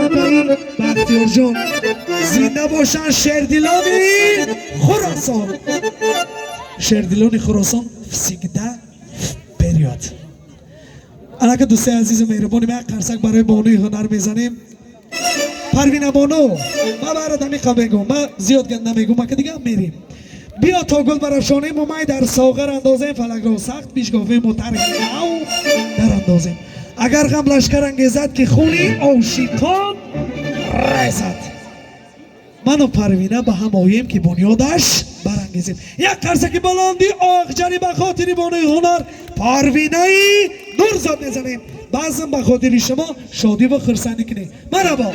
نفری بختیار جان زنده باشن شیردلانی خراسان. شیردلانی خراسان فسیگده پریود. الان دوستای عزیز و مهربانی ما قرصک برای بانوی هنر میزنیم. پروین بانو ما برات همیقا بگم، ما زیاد گند نمیگم، ما که دیگه هم میریم. بیا تا گل برافشانیم و ما در ساغر اندازیم، فلک را سخت پیش گاویم و ترک نو در اندازیم. اگر غم لشکر انگیزد که خونی آشیقان ریزد. من و پروینه به هم آییم که بنیادش برانگیزیم. یک قرصک بلندی آخجری به خاطر بانوی هنر پروینه نورزاد میزنیم. بعضم به خاطر شما شادی و خرسندی کنیم. مرحبا.